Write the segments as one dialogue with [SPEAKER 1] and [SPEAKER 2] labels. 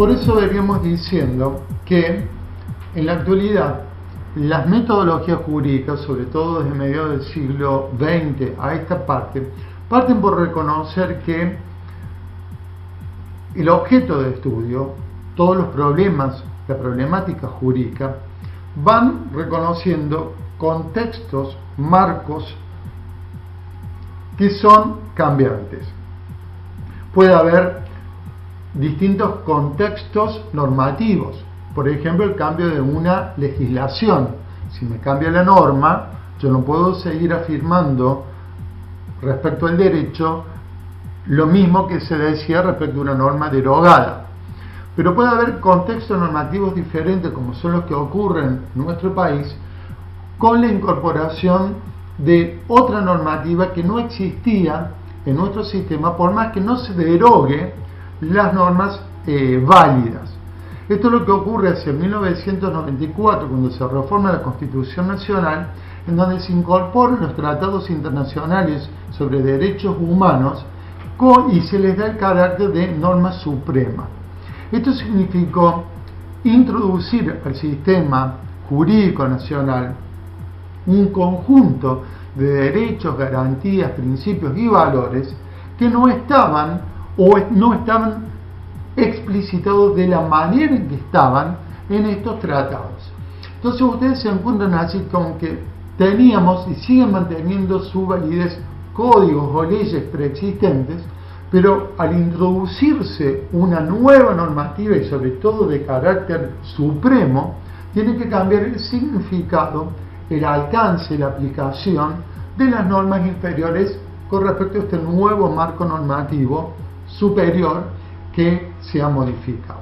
[SPEAKER 1] Por eso veníamos diciendo que en la actualidad las metodologías jurídicas, sobre todo desde mediados del siglo XX a esta parte, parten por reconocer que el objeto de estudio, todos los problemas, la problemática jurídica, van reconociendo contextos, marcos que son cambiantes. Puede haber distintos contextos normativos, por ejemplo el cambio de una legislación. Si me cambia la norma, yo no puedo seguir afirmando respecto al derecho lo mismo que se decía respecto a una norma derogada. Pero puede haber contextos normativos diferentes, como son los que ocurren en nuestro país, con la incorporación de otra normativa que no existía en nuestro sistema, por más que no se derogue las normas válidas. Esto es lo que ocurre hacia 1994, cuando se reforma la Constitución Nacional, en donde se incorporan los tratados internacionales sobre derechos humanos y se les da el carácter de norma suprema. Esto significó introducir al sistema jurídico nacional un conjunto de derechos, garantías, principios y valores que no estaban explicitados de la manera en que estaban en estos tratados. Entonces ustedes se encuentran así con que teníamos y siguen manteniendo su validez códigos o leyes preexistentes, pero al introducirse una nueva normativa y sobre todo de carácter supremo, tiene que cambiar el significado, el alcance, la aplicación de las normas inferiores con respecto a este nuevo marco normativo superior que se ha modificado.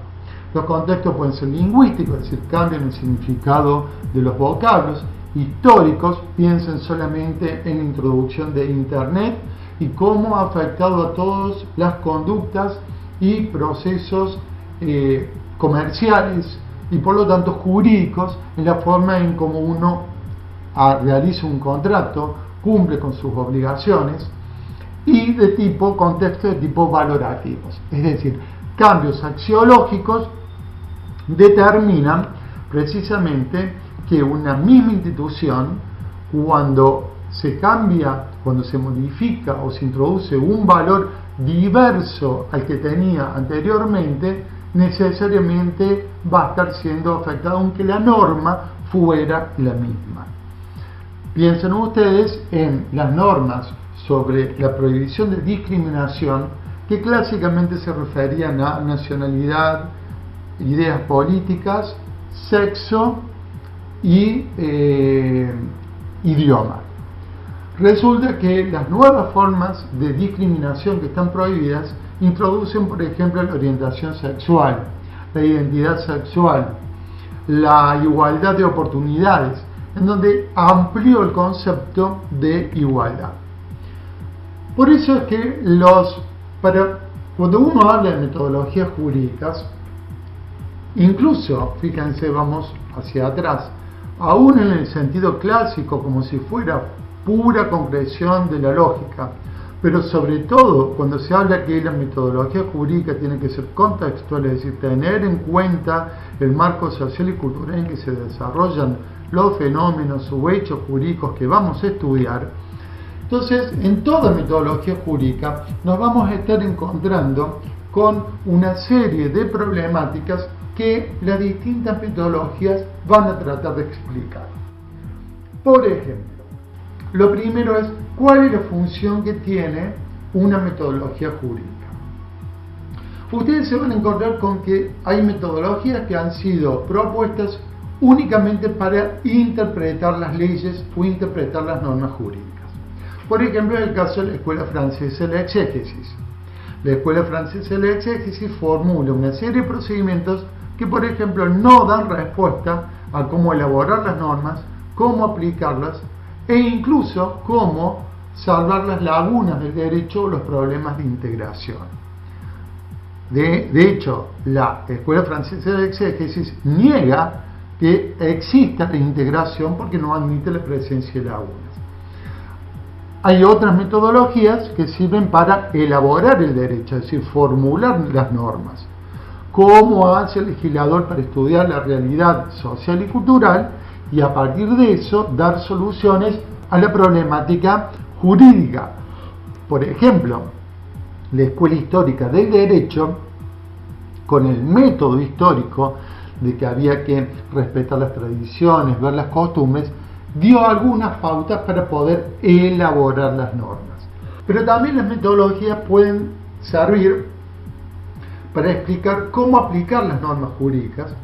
[SPEAKER 1] Los contextos pueden ser lingüísticos, es decir, cambian el significado de los vocablos. Históricos, piensen solamente en la introducción de Internet y cómo ha afectado a todas las conductas y procesos comerciales y por lo tanto jurídicos en la forma en cómo uno realiza un contrato, cumple con sus obligaciones, y de tipo contexto de tipo valorativos, es decir, cambios axiológicos determinan precisamente que una misma institución, cuando se cambia, cuando se modifica o se introduce un valor diverso al que tenía anteriormente, necesariamente va a estar siendo afectada aunque la norma fuera la misma. Piensen ustedes en las normas sobre la prohibición de discriminación, que clásicamente se referían a nacionalidad, ideas políticas, sexo y idioma. Resulta que las nuevas formas de discriminación que están prohibidas introducen, por ejemplo, la orientación sexual, la identidad sexual, la igualdad de oportunidades, en donde amplió el concepto de igualdad. Por eso es que cuando uno habla de metodologías jurídicas, incluso, fíjense, vamos hacia atrás, aún en el sentido clásico, como si fuera pura concreción de la lógica, pero sobre todo cuando se habla que la metodología jurídica tiene que ser contextual, es decir, tener en cuenta el marco social y cultural en que se desarrollan los fenómenos o hechos jurídicos que vamos a estudiar. Entonces, en toda metodología jurídica nos vamos a estar encontrando con una serie de problemáticas que las distintas metodologías van a tratar de explicar. Por ejemplo, lo primero es cuál es la función que tiene una metodología jurídica. Ustedes se van a encontrar con que hay metodologías que han sido propuestas únicamente para interpretar las leyes o interpretar las normas jurídicas. Por ejemplo, en el caso de la Escuela Francesa de la Exégesis. La Escuela Francesa de la Exégesis formula una serie de procedimientos que, por ejemplo, no dan respuesta a cómo elaborar las normas, cómo aplicarlas e incluso cómo salvar las lagunas del derecho o los problemas de integración. De hecho, la Escuela Francesa de la Exégesis niega que exista la integración porque no admite la presencia de lagunas. Hay otras metodologías que sirven para elaborar el derecho, es decir, formular las normas, cómo hace el legislador para estudiar la realidad social y cultural y a partir de eso dar soluciones a la problemática jurídica. Por ejemplo, la Escuela Histórica del Derecho, con el método histórico de que había que respetar las tradiciones, ver las costumbres, dio algunas pautas para poder elaborar las normas. Pero también las metodologías pueden servir para explicar cómo aplicar las normas jurídicas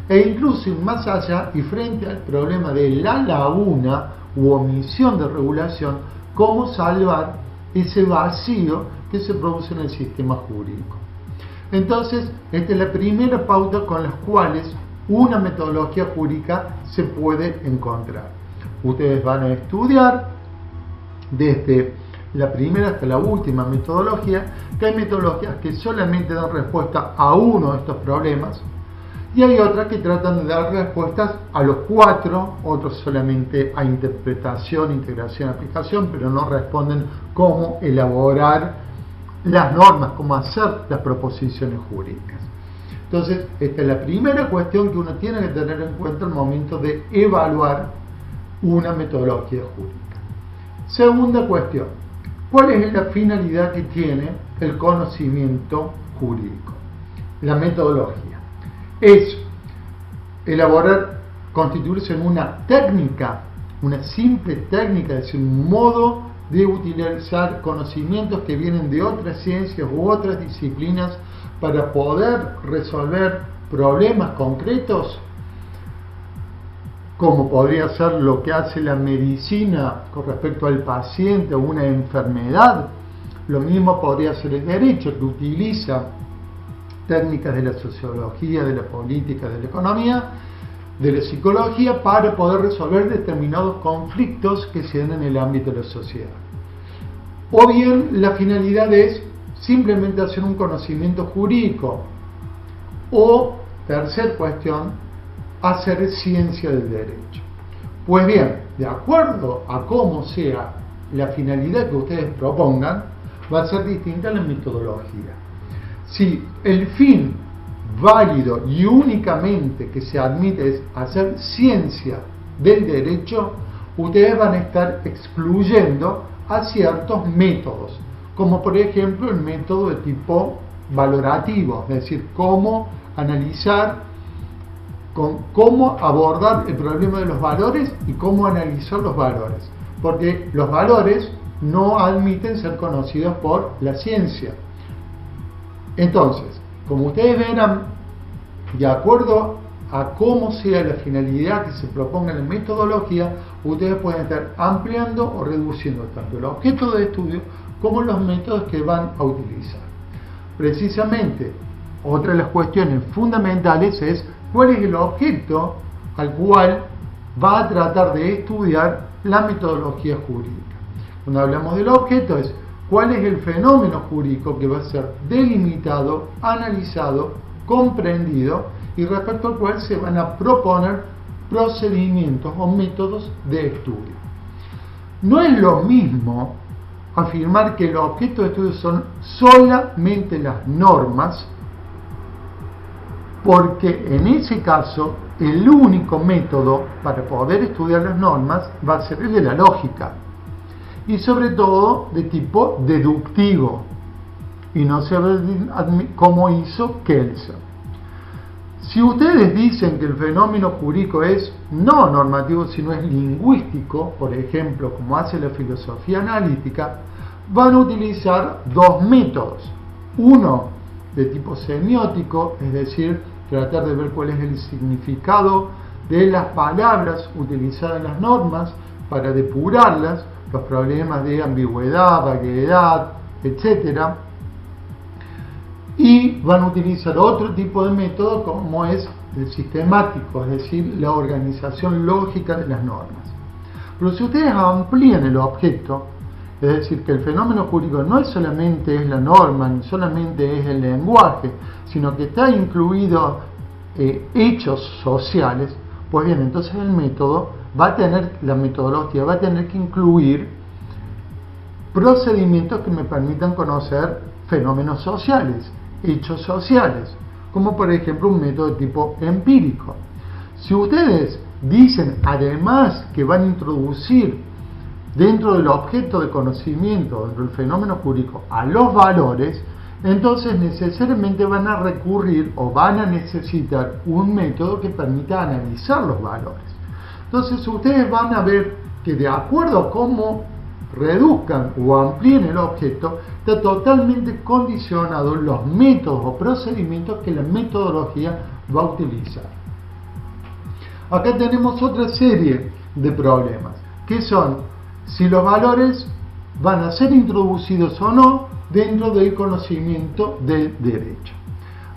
[SPEAKER 1] e incluso ir más allá y frente al problema de la laguna u omisión de regulación, cómo salvar ese vacío que se produce en el sistema jurídico. Entonces, esta es la primera pauta con las cuales una metodología jurídica se puede encontrar. Ustedes van a estudiar desde la primera hasta la última metodología, que hay metodologías que solamente dan respuesta a uno de estos problemas y hay otras que tratan de dar respuestas a los cuatro, otros solamente a interpretación, integración, aplicación, pero no responden cómo elaborar las normas, cómo hacer las proposiciones jurídicas. Entonces, esta es la primera cuestión que uno tiene que tener en cuenta al momento de evaluar una metodología jurídica. Segunda cuestión, ¿cuál es la finalidad que tiene el conocimiento jurídico? La metodología es elaborar, constituirse en una técnica, una simple técnica, es decir, un modo de utilizar conocimientos que vienen de otras ciencias u otras disciplinas para poder resolver problemas concretos, como podría ser lo que hace la medicina con respecto al paciente o una enfermedad. Lo mismo podría ser el derecho, que utiliza técnicas de la sociología, de la política, de la economía, de la psicología para poder resolver determinados conflictos que se dan en el ámbito de la sociedad. O bien la finalidad es simplemente hacer un conocimiento jurídico. O, tercer cuestión, hacer ciencia del derecho. Pues bien, de acuerdo a cómo sea la finalidad que ustedes propongan, va a ser distinta la metodología. Si el fin válido y únicamente que se admite es hacer ciencia del derecho, ustedes van a estar excluyendo a ciertos métodos, como por ejemplo el método de tipo valorativo, es decir, cómo analizar, cómo abordar el problema de los valores y cómo analizar los valores, porque los valores no admiten ser conocidos por la ciencia. Entonces, como ustedes verán, de acuerdo a cómo sea la finalidad que se proponga en la metodología, ustedes pueden estar ampliando o reduciendo tanto el objeto de estudio como los métodos que van a utilizar. Precisamente, otra de las cuestiones fundamentales es cuál es el objeto al cual va a tratar de estudiar la metodología jurídica. Cuando hablamos del objeto es cuál es el fenómeno jurídico que va a ser delimitado, analizado, comprendido y respecto al cual se van a proponer procedimientos o métodos de estudio. No es lo mismo afirmar que el objeto de estudio son solamente las normas, porque en ese caso el único método para poder estudiar las normas va a ser el de la lógica, y sobre todo de tipo deductivo, y no se ve como hizo Kelsen. Si ustedes dicen que el fenómeno jurídico es no normativo, sino es lingüístico, por ejemplo, como hace la filosofía analítica, van a utilizar dos métodos. Uno de tipo semiótico, es decir, tratar de ver cuál es el significado de las palabras utilizadas en las normas para depurarlas, los problemas de ambigüedad, vaguedad, etc. Y van a utilizar otro tipo de método como es el sistemático, es decir, la organización lógica de las normas. Pero si ustedes amplían el objeto, es decir, que el fenómeno jurídico no solamente es la norma, ni solamente es el lenguaje, sino que está incluido hechos sociales, pues bien, entonces el método la metodología va a tener que incluir procedimientos que me permitan conocer fenómenos sociales, hechos sociales. como por ejemplo un método de tipo empírico. Si ustedes dicen además que van a introducir dentro del objeto de conocimiento, dentro del fenómeno jurídico, a los valores, entonces necesariamente van a recurrir o van a necesitar un método que permita analizar los valores. Entonces ustedes van a ver que de acuerdo a cómo reduzcan o amplíen el objeto, está totalmente condicionado los métodos o procedimientos que la metodología va a utilizar. Acá tenemos otra serie de problemas, que son si los valores van a ser introducidos o no dentro del conocimiento del derecho.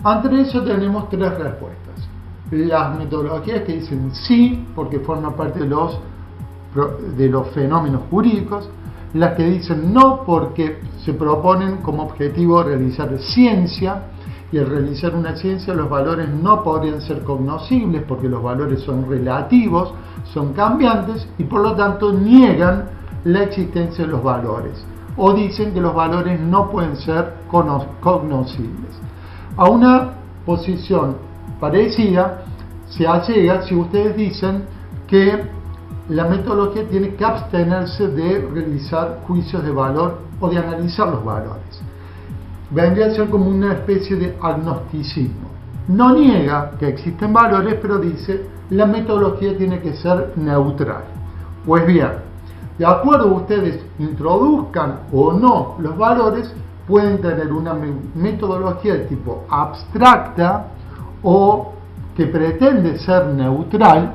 [SPEAKER 1] Ante eso tenemos tres respuestas. Las metodologías que dicen sí, porque forman parte de los fenómenos jurídicos, las que dicen no, porque se proponen como objetivo realizar ciencia, y al realizar una ciencia los valores no podrían ser cognoscibles porque los valores son relativos, son cambiantes y por lo tanto niegan la existencia de los valores, o dicen que los valores no pueden ser cognoscibles. A una posición parecida se allega si ustedes dicen que la metodología tiene que abstenerse de realizar juicios de valor o de analizar los valores. Vendría a ser como una especie de agnosticismo. No niega que existen valores, pero dice la metodología tiene que ser neutral. Pues bien, de acuerdo a ustedes introduzcan o no los valores, pueden tener una metodología de tipo abstracta o que pretende ser neutral,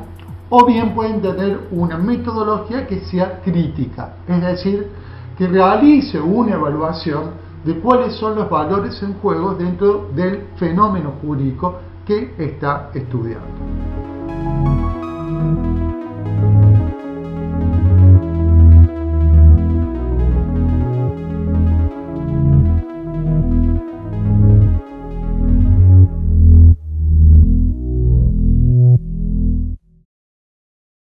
[SPEAKER 1] o bien pueden tener una metodología que sea crítica, es decir, que realice una evaluación de cuáles son los valores en juego dentro del fenómeno jurídico que está estudiando.